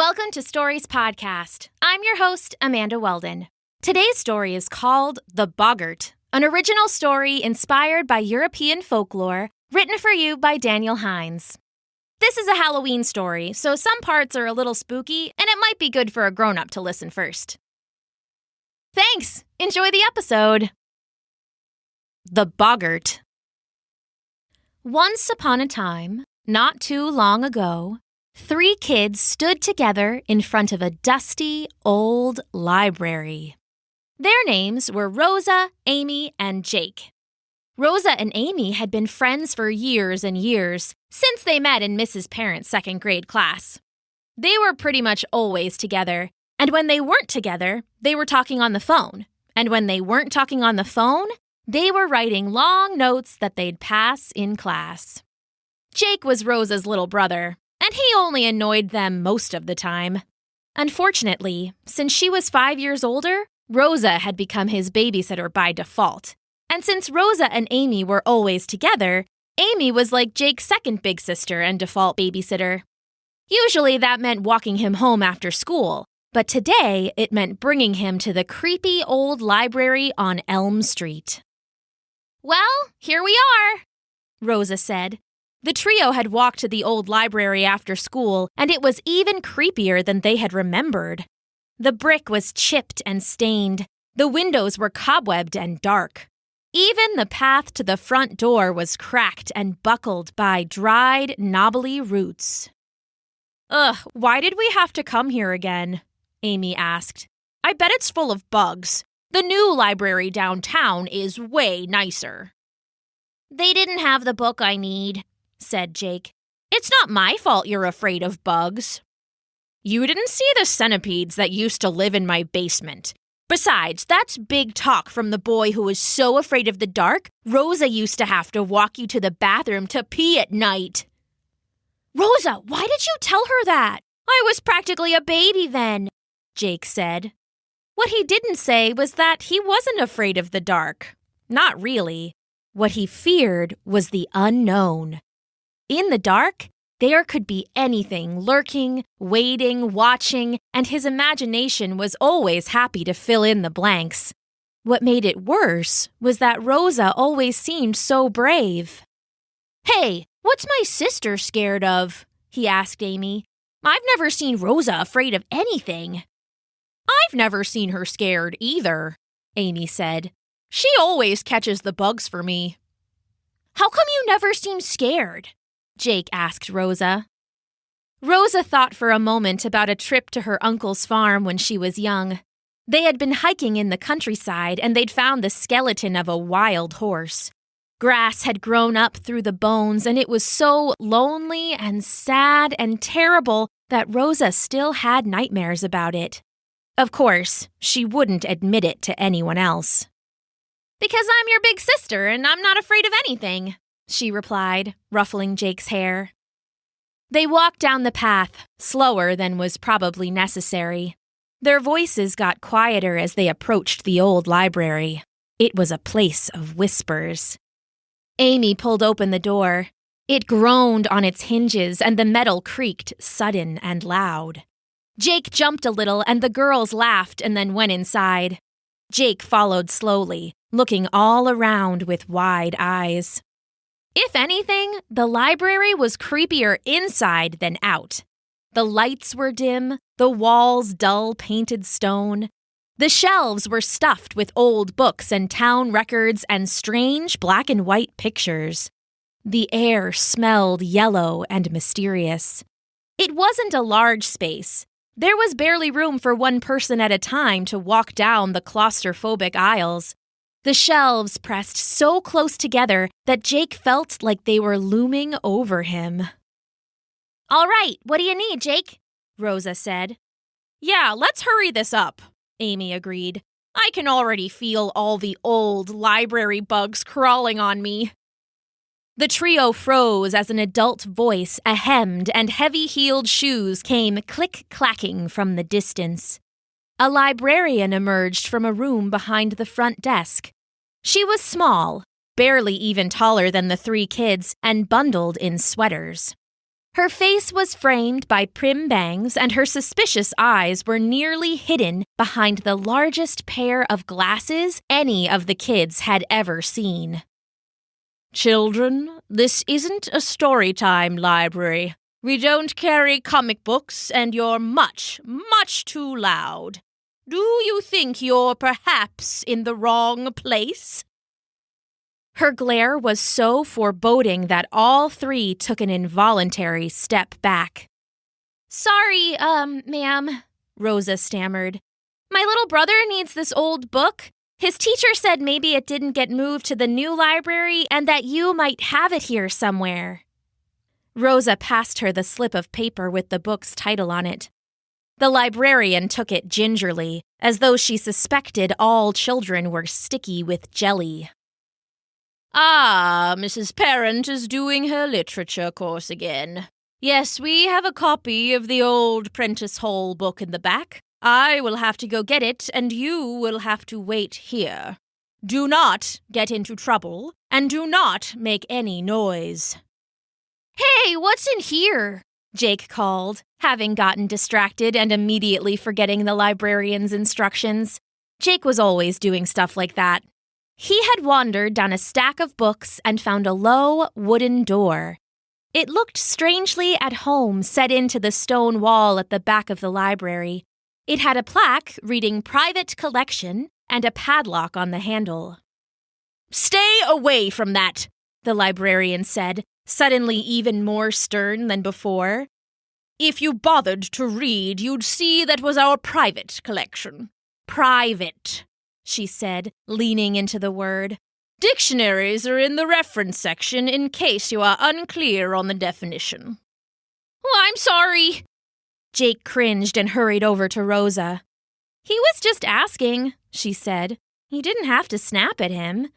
Welcome to Stories Podcast. I'm your host, Amanda Weldin. Today's story is called The Boggart, an original story inspired by European folklore, written for you by Daniel Hinds. This is a Halloween story, so some parts are a little spooky, and it might be good for a grown-up to listen first. Thanks! Enjoy the episode! The Boggart. Once upon a time, not too long ago, 3 kids stood together in front of a dusty, old library. Their names were Rosa, Amy, and Jake. Rosa and Amy had been friends for years and years, since they met in Mrs. Parent's second grade class. They were pretty much always together, and when they weren't together, they were talking on the phone. And when they weren't talking on the phone, they were writing long notes that they'd pass in class. Jake was Rosa's little brother, and he only annoyed them most of the time. Unfortunately, since she was 5 years older, Rosa had become his babysitter by default. And since Rosa and Amy were always together, Amy was like Jake's second big sister and default babysitter. Usually that meant walking him home after school, but today it meant bringing him to the creepy old library on Elm Street. "Well, here we are," Rosa said. The trio had walked to the old library after school, and it was even creepier than they had remembered. The brick was chipped and stained. The windows were cobwebbed and dark. Even the path to the front door was cracked and buckled by dried, knobbly roots. "Ugh, why did we have to come here again?" Amy asked. "I bet it's full of bugs. The new library downtown is way nicer." "They didn't have the book I need," said Jake. "It's not my fault you're afraid of bugs." "You didn't see the centipedes that used to live in my basement. Besides, that's big talk from the boy who was so afraid of the dark, Rosa used to have to walk you to the bathroom to pee at night." "Rosa, why did you tell her that? I was practically a baby then," Jake said. What he didn't say was that he wasn't afraid of the dark. Not really. What he feared was the unknown. In the dark, there could be anything lurking, waiting, watching, and his imagination was always happy to fill in the blanks. What made it worse was that Rosa always seemed so brave. "Hey, what's my sister scared of?" he asked Amy. "I've never seen Rosa afraid of anything." "I've never seen her scared either," Amy said. "She always catches the bugs for me." "How come you never seem scared?" Jake asked Rosa. Rosa thought for a moment about a trip to her uncle's farm when she was young. They had been hiking in the countryside and they'd found the skeleton of a wild horse. Grass had grown up through the bones and it was so lonely and sad and terrible that Rosa still had nightmares about it. Of course, she wouldn't admit it to anyone else. "Because I'm your big sister and I'm not afraid of anything," she replied, ruffling Jake's hair. They walked down the path, slower than was probably necessary. Their voices got quieter as they approached the old library. It was a place of whispers. Amy pulled open the door. It groaned on its hinges and the metal creaked sudden and loud. Jake jumped a little and the girls laughed and then went inside. Jake followed slowly, looking all around with wide eyes. If anything, the library was creepier inside than out. The lights were dim, the walls dull painted stone. The shelves were stuffed with old books and town records and strange black and white pictures. The air smelled yellow and mysterious. It wasn't a large space. There was barely room for one person at a time to walk down the claustrophobic aisles. The shelves pressed so close together that Jake felt like they were looming over him. "All right, what do you need, Jake?" Rosa said. "Yeah, let's hurry this up," Amy agreed. "I can already feel all the old library bugs crawling on me." The trio froze as an adult voice, a hemmed and heavy-heeled shoes came click-clacking from the distance. A librarian emerged from a room behind the front desk. She was small, barely even taller than the 3 kids, and bundled in sweaters. Her face was framed by prim bangs, and her suspicious eyes were nearly hidden behind the largest pair of glasses any of the kids had ever seen. "Children, this isn't a storytime library. We don't carry comic books, and you're much, much too loud. Do you think you're perhaps in the wrong place?" Her glare was so foreboding that all three took an involuntary step back. "Sorry, ma'am," Rosa stammered. "My little brother needs this old book. His teacher said maybe it didn't get moved to the new library and that you might have it here somewhere." Rosa passed her the slip of paper with the book's title on it. The librarian took it gingerly, as though she suspected all children were sticky with jelly. "Ah, Mrs. Parent is doing her literature course again. Yes, we have a copy of the old Prentice Hall book in the back. I will have to go get it, and you will have to wait here. Do not get into trouble, and do not make any noise." "Hey, what's in here?" Jake called, having gotten distracted and immediately forgetting the librarian's instructions. Jake was always doing stuff like that. He had wandered down a stack of books and found a low, wooden door. It looked strangely at home set into the stone wall at the back of the library. It had a plaque reading "Private Collection" and a padlock on the handle. "Stay away from that," the librarian said, suddenly even more stern than before. "If you bothered to read, you'd see that was our private collection. Private," she said, leaning into the word. "Dictionaries are in the reference section in case you are unclear on the definition." "Oh, I'm sorry." Jake cringed and hurried over to Rosa. "He was just asking," she said. "You didn't have to snap at him."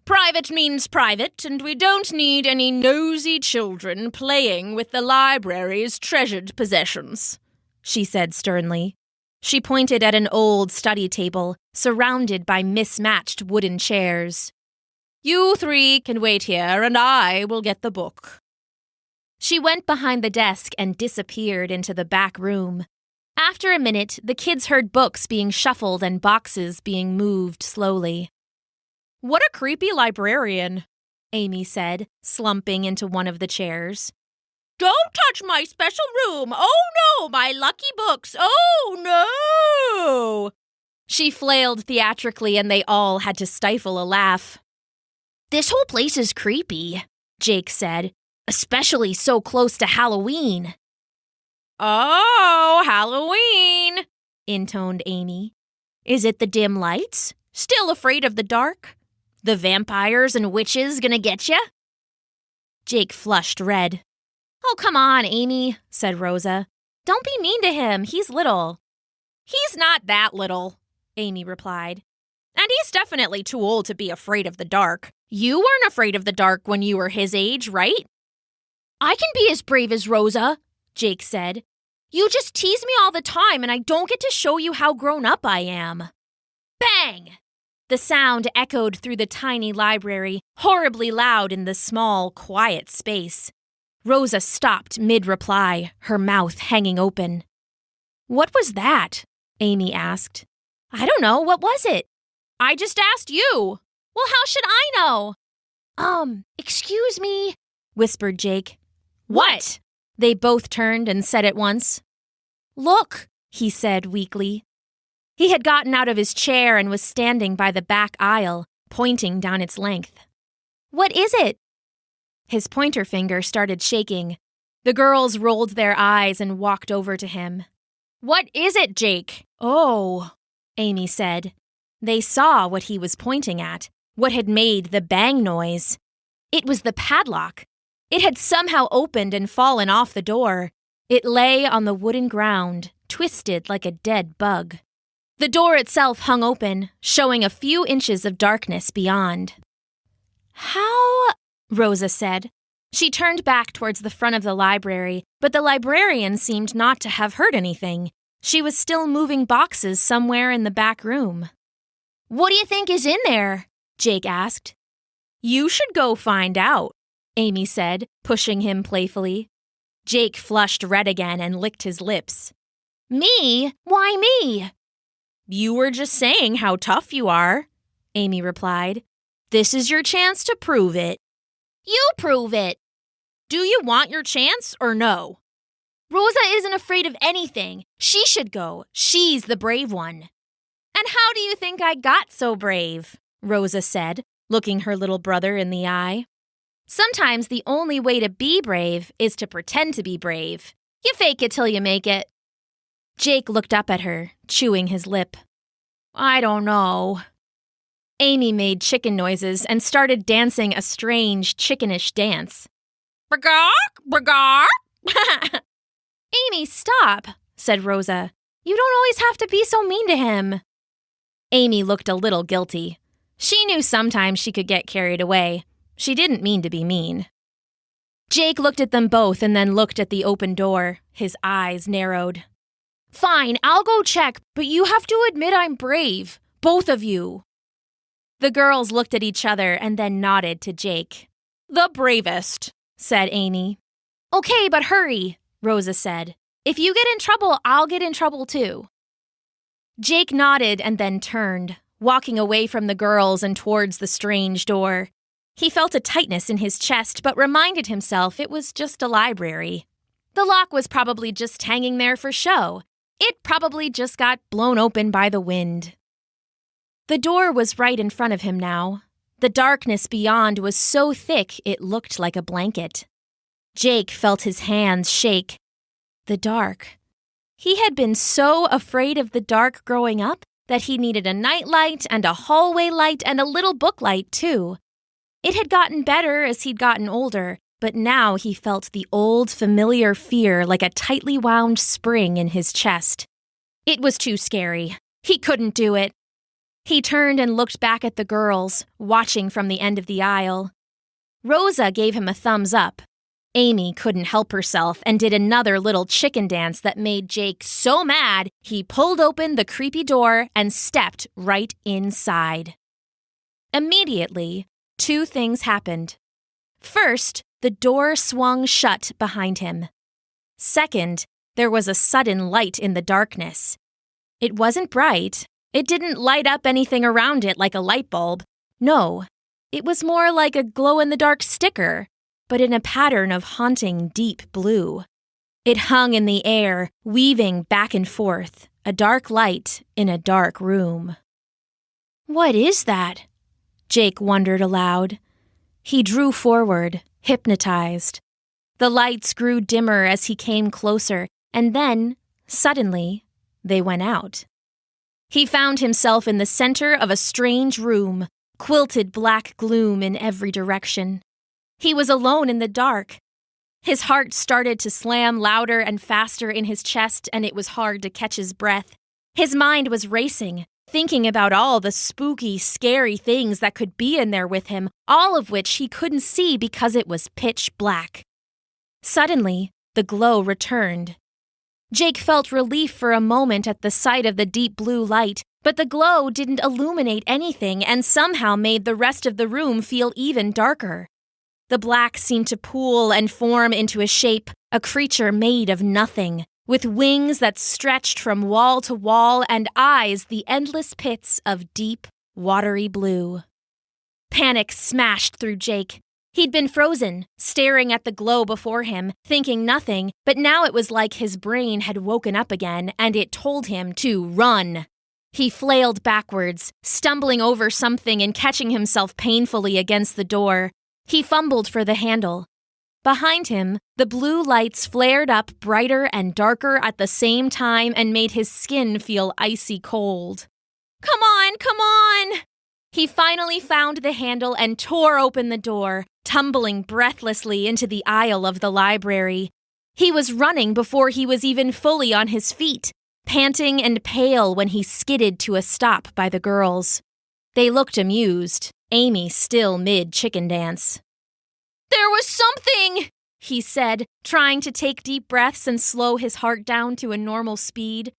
"Private means private, and we don't need any nosy children playing with the library's treasured possessions," she said sternly. She pointed at an old study table, surrounded by mismatched wooden chairs. "You three can wait here, and I will get the book." She went behind the desk and disappeared into the back room. After a minute, the kids heard books being shuffled and boxes being moved slowly. "What a creepy librarian," Amy said, slumping into one of the chairs. "Don't touch my special room! Oh no, my lucky books! Oh no!" She flailed theatrically and they all had to stifle a laugh. "This whole place is creepy," Jake said, "especially so close to Halloween." "Oh, Halloween," intoned Amy. "Is it the dim lights? Still afraid of the dark? The vampires and witches gonna get ya?" Jake flushed red. "Oh, come on, Amy," said Rosa. "Don't be mean to him. He's little." "He's not that little," Amy replied. "And he's definitely too old to be afraid of the dark. You weren't afraid of the dark when you were his age, right?" "I can be as brave as Rosa," Jake said. "You just tease me all the time, and I don't get to show you how grown up I am." Bang! The sound echoed through the tiny library, horribly loud in the small, quiet space. Rosa stopped mid-reply, her mouth hanging open. "What was that?" Amy asked. "I don't know. What was it?" "I just asked you." "Well, how should I know?" Excuse me," whispered Jake. "What?" They both turned and said at once. "Look," he said weakly. He had gotten out of his chair and was standing by the back aisle, pointing down its length. "What is it?" His pointer finger started shaking. The girls rolled their eyes and walked over to him. "What is it, Jake?" "Oh," Amy said. They saw what he was pointing at, what had made the bang noise. It was the padlock. It had somehow opened and fallen off the door. It lay on the wooden ground, twisted like a dead bug. The door itself hung open, showing a few inches of darkness beyond. "How?" Rosa said. She turned back towards the front of the library, but the librarian seemed not to have heard anything. She was still moving boxes somewhere in the back room. "What do you think is in there?" Jake asked. "You should go find out," Amy said, pushing him playfully. Jake flushed red again and licked his lips. Me? Why me? You were just saying how tough you are, Amy replied. This is your chance to prove it. You prove it. Do you want your chance or no? Rosa isn't afraid of anything. She should go. She's the brave one. And how do you think I got so brave? Rosa said, looking her little brother in the eye. Sometimes the only way to be brave is to pretend to be brave. You fake it till you make it. Jake looked up at her, chewing his lip. I don't know. Amy made chicken noises and started dancing a strange, chickenish dance. Boggart, Boggart. Amy, stop, said Rosa. You don't always have to be so mean to him. Amy looked a little guilty. She knew sometimes she could get carried away. She didn't mean to be mean. Jake looked at them both and then looked at the open door. His eyes narrowed. Fine, I'll go check, but you have to admit I'm brave. Both of you. The girls looked at each other and then nodded to Jake. The bravest, said Amy. Okay, but hurry, Rosa said. If you get in trouble, I'll get in trouble too. Jake nodded and then turned, walking away from the girls and towards the strange door. He felt a tightness in his chest, but reminded himself it was just a library. The lock was probably just hanging there for show. It probably just got blown open by the wind. The door was right in front of him now. The darkness beyond was so thick it looked like a blanket. Jake felt his hands shake. The dark. He had been so afraid of the dark growing up that he needed a nightlight and a hallway light and a little book light, too. It had gotten better as he'd gotten older, but now he felt the old, familiar fear like a tightly wound spring in his chest. It was too scary. He couldn't do it. He turned and looked back at the girls, watching from the end of the aisle. Rosa gave him a thumbs up. Amy couldn't help herself and did another little chicken dance that made Jake so mad he pulled open the creepy door and stepped right inside. Immediately, two things happened. First, the door swung shut behind him. Second, there was a sudden light in the darkness. It wasn't bright. It didn't light up anything around it like a light bulb. No, it was more like a glow-in-the-dark sticker, but in a pattern of haunting deep blue. It hung in the air, weaving back and forth, a dark light in a dark room. What is that? Jake wondered aloud. He drew forward, hypnotized. The lights grew dimmer as he came closer, and then, suddenly, they went out. He found himself in the center of a strange room, quilted black gloom in every direction. He was alone in the dark. His heart started to slam louder and faster in his chest, and it was hard to catch his breath. His mind was racing, thinking about all the spooky, scary things that could be in there with him, all of which he couldn't see because it was pitch black. Suddenly, the glow returned. Jake felt relief for a moment at the sight of the deep blue light, but the glow didn't illuminate anything and somehow made the rest of the room feel even darker. The black seemed to pool and form into a shape, a creature made of nothing, with wings that stretched from wall to wall and eyes the endless pits of deep, watery blue. Panic smashed through Jake. He'd been frozen, staring at the glow before him, thinking nothing, but now it was like his brain had woken up again and it told him to run. He flailed backwards, stumbling over something and catching himself painfully against the door. He fumbled for the handle. Behind him, the blue lights flared up brighter and darker at the same time and made his skin feel icy cold. Come on, come on! He finally found the handle and tore open the door, tumbling breathlessly into the aisle of the library. He was running before he was even fully on his feet, panting and pale when he skidded to a stop by the girls. They looked amused, Amy still mid-chicken dance. There was something, he said, trying to take deep breaths and slow his heart down to a normal speed.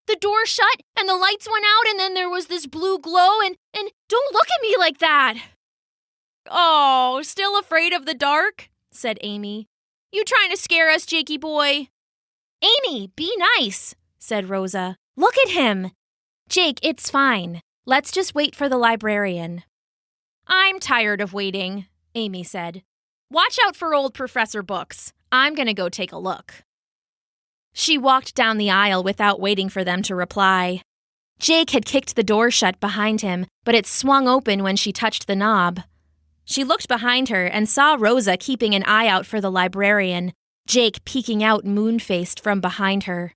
The door shut and the lights went out and then there was this blue glow and don't look at me like that. Oh, still afraid of the dark? Said Amy. You trying to scare us, Jakey boy? Amy, be nice, said Rosa. Look at him. Jake, it's fine. Let's just wait for the librarian. I'm tired of waiting, Amy said. Watch out for old professor books. I'm going to go take a look. She walked down the aisle without waiting for them to reply. Jake had kicked the door shut behind him, but it swung open when she touched the knob. She looked behind her and saw Rosa keeping an eye out for the librarian, Jake peeking out moon-faced from behind her.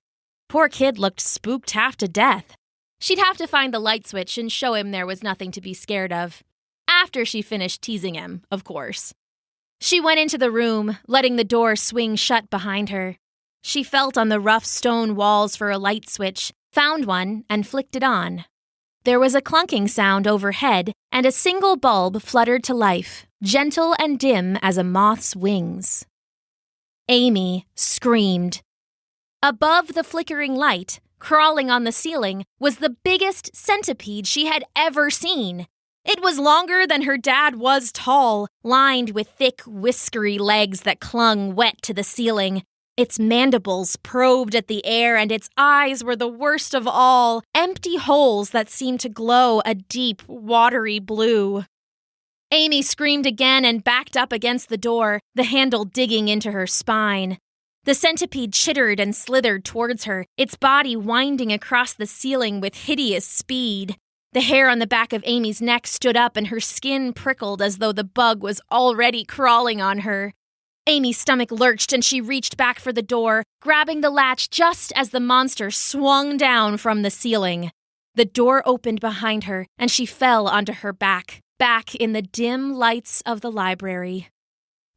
Poor kid looked spooked half to death. She'd have to find the light switch and show him there was nothing to be scared of. After she finished teasing him, of course. She went into the room, letting the door swing shut behind her. She felt on the rough stone walls for a light switch, found one, and flicked it on. There was a clunking sound overhead, and a single bulb fluttered to life, gentle and dim as a moth's wings. Amy screamed. Above the flickering light, crawling on the ceiling, was the biggest centipede she had ever seen. It was longer than her dad was tall, lined with thick, whiskery legs that clung wet to the ceiling. Its mandibles probed at the air, and its eyes were the worst of all, empty holes that seemed to glow a deep, watery blue. Amy screamed again and backed up against the door, the handle digging into her spine. The centipede chittered and slithered towards her, its body winding across the ceiling with hideous speed. The hair on the back of Amy's neck stood up and her skin prickled as though the bug was already crawling on her. Amy's stomach lurched and she reached back for the door, grabbing the latch just as the monster swung down from the ceiling. The door opened behind her and she fell onto her back in the dim lights of the library.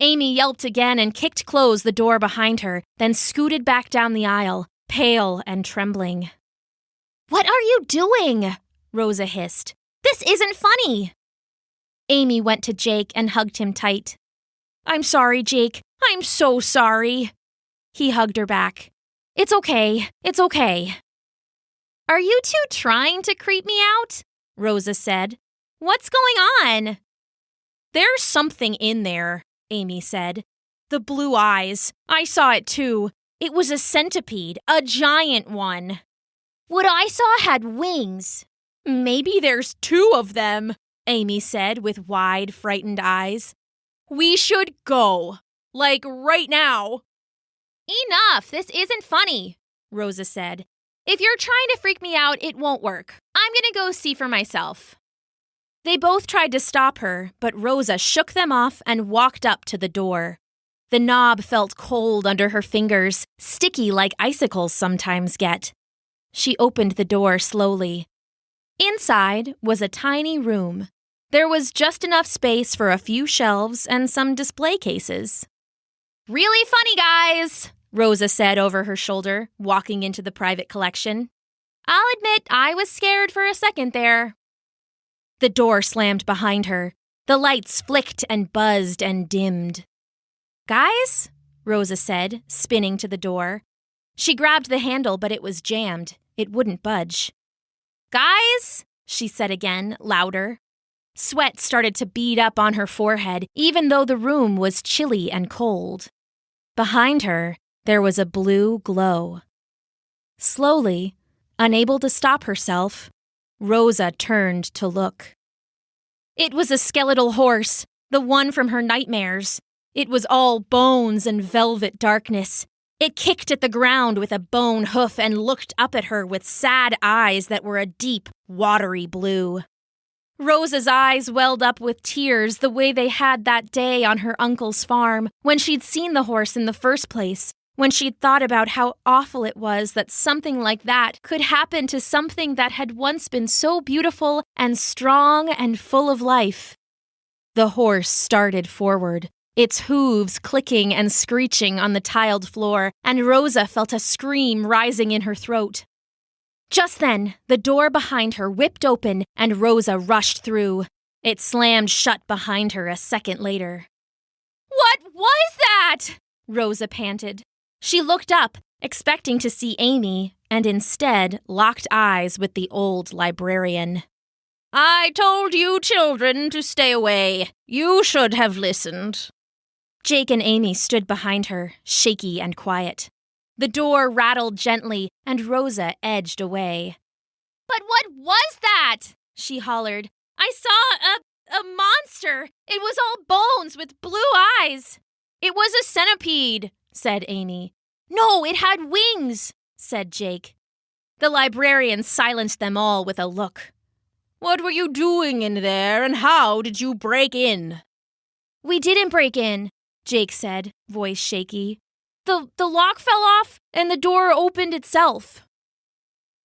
Amy yelped again and kicked close the door behind her, then scooted back down the aisle, pale and trembling. "What are you doing?" Rosa hissed. "This isn't funny." Amy went to Jake and hugged him tight. "I'm sorry, Jake. I'm so sorry." He hugged her back. "It's okay. It's okay." "Are you two trying to creep me out?" Rosa said. "What's going on?" "There's something in there," Amy said. "The blue eyes. I saw it too. It was a centipede, a giant one." "What I saw had wings." "Maybe there's two of them," Amy said with wide, frightened eyes. "We should go. Like right now." "Enough! This isn't funny," Rosa said. "If you're trying to freak me out, it won't work. I'm gonna go see for myself." They both tried to stop her, but Rosa shook them off and walked up to the door. The knob felt cold under her fingers, sticky like icicles sometimes get. She opened the door slowly. Inside was a tiny room. There was just enough space for a few shelves and some display cases. "Really funny, guys," Rosa said over her shoulder, walking into the private collection. "I'll admit I was scared for a second there." The door slammed behind her. The lights flicked and buzzed and dimmed. "Guys?" Rosa said, spinning to the door. She grabbed the handle, but it was jammed. It wouldn't budge. "Guys?" she said again, louder. Sweat started to bead up on her forehead, even though the room was chilly and cold. Behind her, there was a blue glow. Slowly, unable to stop herself, Rosa turned to look. It was a skeletal horse, the one from her nightmares. It was all bones and velvet darkness. It kicked at the ground with a bone hoof and looked up at her with sad eyes that were a deep, watery blue. Rosa's eyes welled up with tears the way they had that day on her uncle's farm when she'd seen the horse in the first place, when she'd thought about how awful it was that something like that could happen to something that had once been so beautiful and strong and full of life. The horse started forward, its hooves clicking and screeching on the tiled floor, and Rosa felt a scream rising in her throat. Just then, the door behind her whipped open and Rosa rushed through. It slammed shut behind her a second later. "What was that?" Rosa panted. She looked up, expecting to see Amy, and instead locked eyes with the old librarian. "I told you children to stay away. You should have listened." Jake and Amy stood behind her, shaky and quiet. The door rattled gently, and Rosa edged away. "But what was that?" she hollered. "I saw a monster. It was all bones with blue eyes." "It was a centipede," said Amy. "No, it had wings," said Jake. The librarian silenced them all with a look. "What were you doing in there, and how did you break in?" "We didn't break in," Jake said, voice shaky. The lock fell off, and the door opened itself."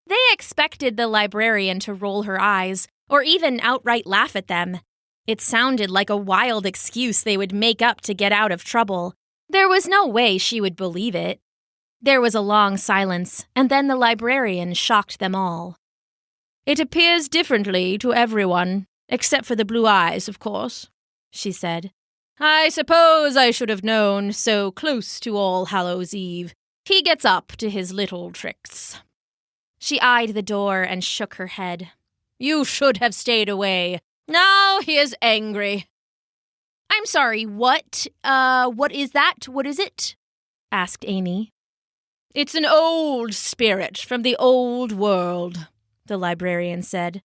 They expected the librarian to roll her eyes, or even outright laugh at them. It sounded like a wild excuse they would make up to get out of trouble. There was no way she would believe it. There was a long silence, and then the librarian shocked them all. "It appears differently to everyone, except for the blue eyes, of course," she said. "I suppose I should have known, so close to All Hallows' Eve. He gets up to his little tricks." She eyed the door and shook her head. "You should have stayed away. Now he is angry." "I'm sorry, what is that? What is it?" asked Amy. "It's an old spirit from the old world," the librarian said.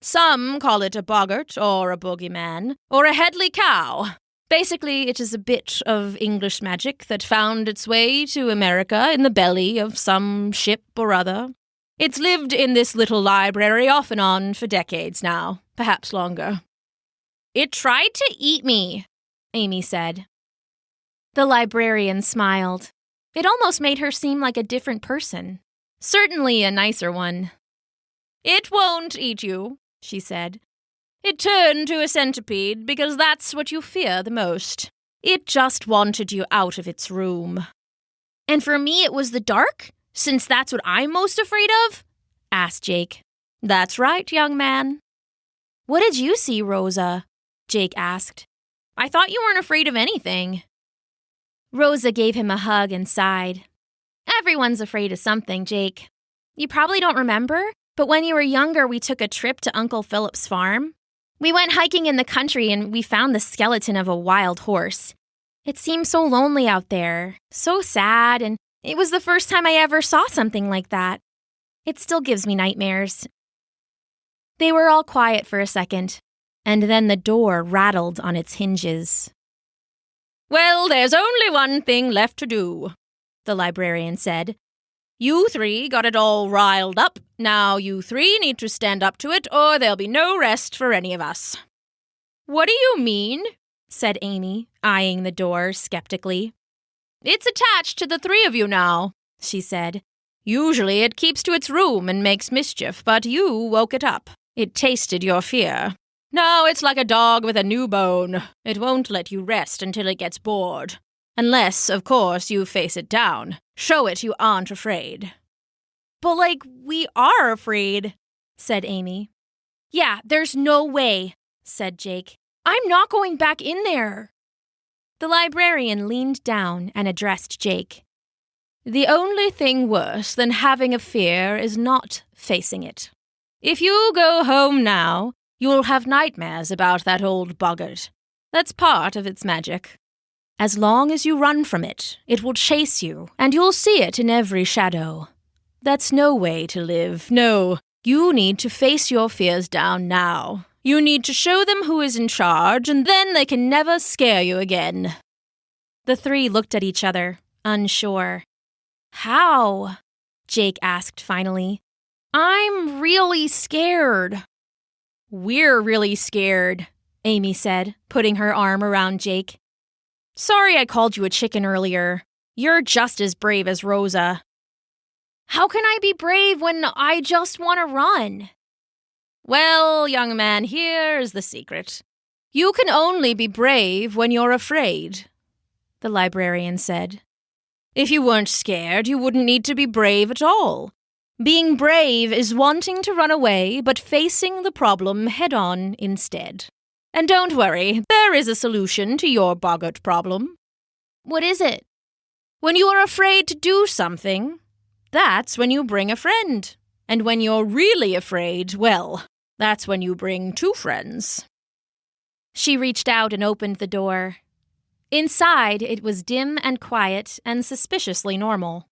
"Some call it a Boggart, or a boogeyman, or a headley cow. Basically, it is a bit of English magic that found its way to America in the belly of some ship or other. It's lived in this little library off and on for decades now, perhaps longer." "It tried to eat me," Amy said. The librarian smiled. It almost made her seem like a different person. Certainly a nicer one. "It won't eat you," she said. "It turned to a centipede because that's what you fear the most. It just wanted you out of its room." "And for me it was the dark, since that's what I'm most afraid of?" asked Jake. "That's right, young man." "What did you see, Rosa?" Jake asked. "I thought you weren't afraid of anything." Rosa gave him a hug and sighed. "Everyone's afraid of something, Jake. You probably don't remember, but when you were younger we took a trip to Uncle Philip's farm. We went hiking in the country and we found the skeleton of a wild horse. It seemed so lonely out there, so sad, and it was the first time I ever saw something like that. It still gives me nightmares." They were all quiet for a second, and then the door rattled on its hinges. "Well, there's only one thing left to do," the librarian said. "You three got it all riled up. Now you three need to stand up to it, or there'll be no rest for any of us." "What do you mean?" said Amy, eyeing the door skeptically. "It's attached to the three of you now," she said. "Usually it keeps to its room and makes mischief, but you woke it up. It tasted your fear. Now it's like a dog with a new bone. It won't let you rest until it gets bored. Unless, of course, you face it down. Show it you aren't afraid." "But, we are afraid," said Amy. "Yeah, there's no way," said Jake. "I'm not going back in there." The librarian leaned down and addressed Jake. "The only thing worse than having a fear is not facing it. If you go home now, you'll have nightmares about that old Boggart. That's part of its magic. As long as you run from it, it will chase you, and you'll see it in every shadow. That's no way to live. No, you need to face your fears down now. You need to show them who is in charge, and then they can never scare you again." The three looked at each other, unsure. "How?" Jake asked finally. "I'm really scared." "We're really scared," Amy said, putting her arm around Jake. "Sorry I called you a chicken earlier. You're just as brave as Rosa." "How can I be brave when I just want to run?" "Well, young man, here's the secret. You can only be brave when you're afraid," the librarian said. "If you weren't scared, you wouldn't need to be brave at all. Being brave is wanting to run away, but facing the problem head-on instead. And don't worry, there is a solution to your Boggart problem." "What is it?" "When you are afraid to do something, that's when you bring a friend. And when you're really afraid, well, that's when you bring two friends." She reached out and opened the door. Inside, it was dim and quiet and suspiciously normal.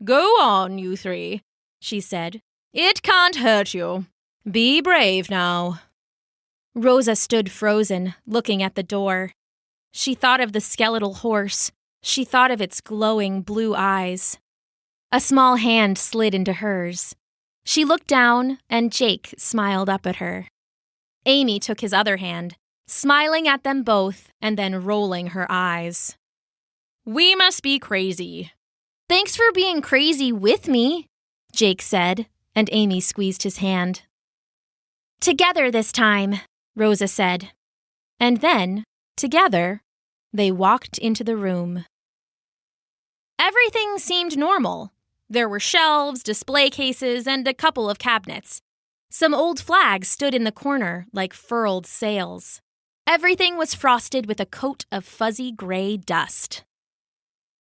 "Go on, you three," she said. "It can't hurt you. Be brave now." Rosa stood frozen, looking at the door. She thought of the skeletal horse. She thought of its glowing blue eyes. A small hand slid into hers. She looked down, and Jake smiled up at her. Amy took his other hand, smiling at them both and then rolling her eyes. "We must be crazy." "Thanks for being crazy with me," Jake said, and Amy squeezed his hand. "Together this time," Rosa said. And then, together, they walked into the room. Everything seemed normal. There were shelves, display cases, and a couple of cabinets. Some old flags stood in the corner like furled sails. Everything was frosted with a coat of fuzzy gray dust.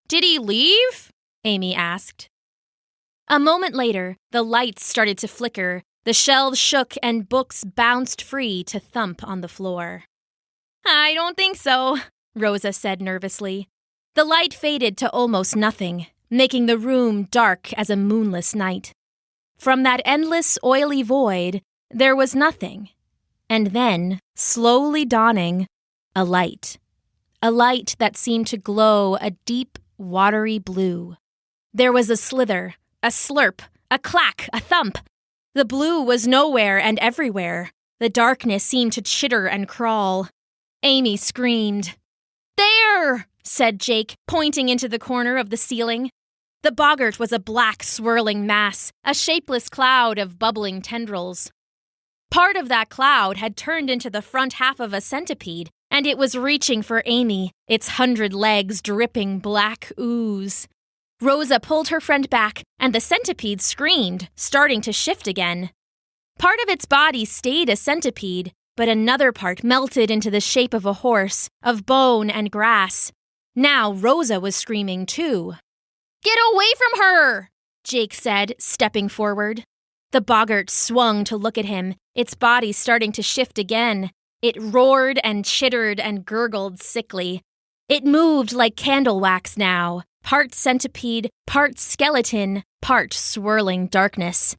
"Did he leave?" Amy asked. A moment later, the lights started to flicker, the shelves shook, and books bounced free to thump on the floor. "I don't think so," Rosa said nervously. The light faded to almost nothing, making the room dark as a moonless night. From that endless, oily void, there was nothing. And then, slowly dawning, a light. A light that seemed to glow a deep, watery blue. There was a slither, a slurp, a clack, a thump. The blue was nowhere and everywhere. The darkness seemed to chitter and crawl. Amy screamed. "There!" said Jake, pointing into the corner of the ceiling. The Boggart was a black, swirling mass, a shapeless cloud of bubbling tendrils. Part of that cloud had turned into the front half of a centipede, and it was reaching for Amy, its 100 legs dripping black ooze. Rosa pulled her friend back, and the centipede screamed, starting to shift again. Part of its body stayed a centipede, but another part melted into the shape of a horse, of bone and grass. Now Rosa was screaming too. "Get away from her!" Jake said, stepping forward. The Boggart swung to look at him, its body starting to shift again. It roared and chittered and gurgled sickly. It moved like candle wax now, part centipede, part skeleton, part swirling darkness.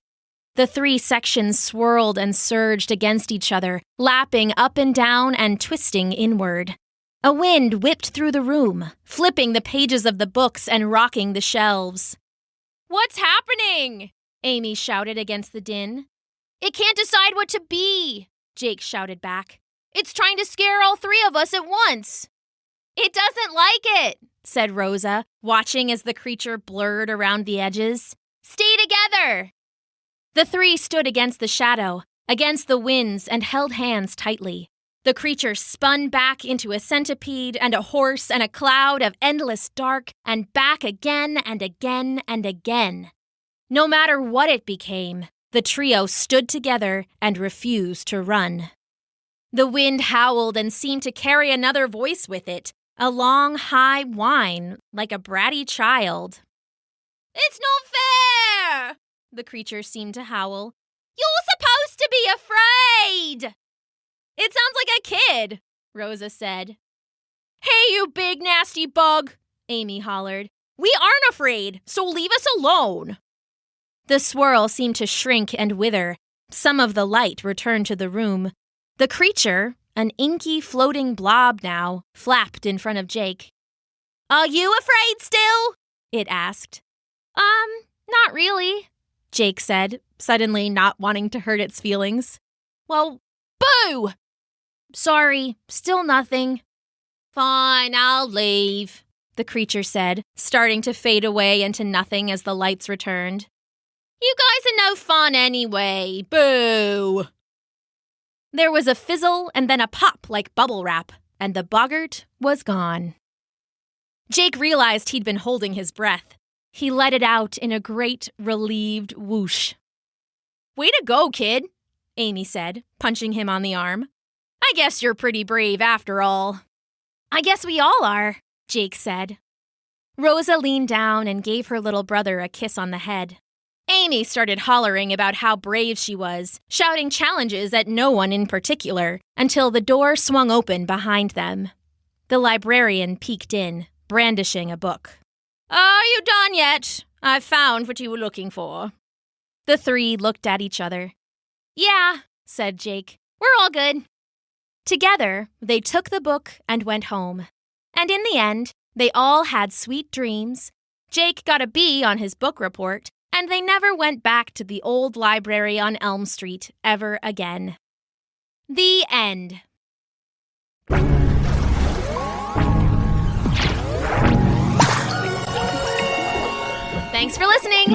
The three sections swirled and surged against each other, lapping up and down and twisting inward. A wind whipped through the room, flipping the pages of the books and rocking the shelves. "What's happening?" Amy shouted against the din. "It can't decide what to be," Jake shouted back. "It's trying to scare all three of us at once." "It doesn't like it," said Rosa, watching as the creature blurred around the edges. "Stay together." The three stood against the shadow, against the winds, and held hands tightly. The creature spun back into a centipede and a horse and a cloud of endless dark, and back again and again and again. No matter what it became, the trio stood together and refused to run. The wind howled and seemed to carry another voice with it, a long, high whine, like a bratty child. "It's not fair!" the creature seemed to howl. "You're supposed to be afraid!" "It sounds like a kid," Rosa said. "Hey, you big nasty bug," Amy hollered. "We aren't afraid, so leave us alone." The swirl seemed to shrink and wither. Some of the light returned to the room. The creature, an inky floating blob now, flapped in front of Jake. "Are you afraid still?" it asked. Not really," Jake said, suddenly not wanting to hurt its feelings. "Well, boo!" "Sorry, still nothing." "Fine, I'll leave," the creature said, starting to fade away into nothing as the lights returned. "You guys are no fun anyway. Boo!" There was a fizzle and then a pop like bubble wrap, and the Boggart was gone. Jake realized he'd been holding his breath. He let it out in a great, relieved whoosh. "Way to go, kid," Amy said, punching him on the arm. "I guess you're pretty brave after all." "I guess we all are," Jake said. Rosa leaned down and gave her little brother a kiss on the head. Amy started hollering about how brave she was, shouting challenges at no one in particular, until the door swung open behind them. The librarian peeked in, brandishing a book. "Are you done yet? I've found what you were looking for." The three looked at each other. "Yeah," said Jake. "We're all good." Together, they took the book and went home. And in the end, they all had sweet dreams. Jake got a B on his book report, and they never went back to the old library on Elm Street ever again. The end. Thanks for listening.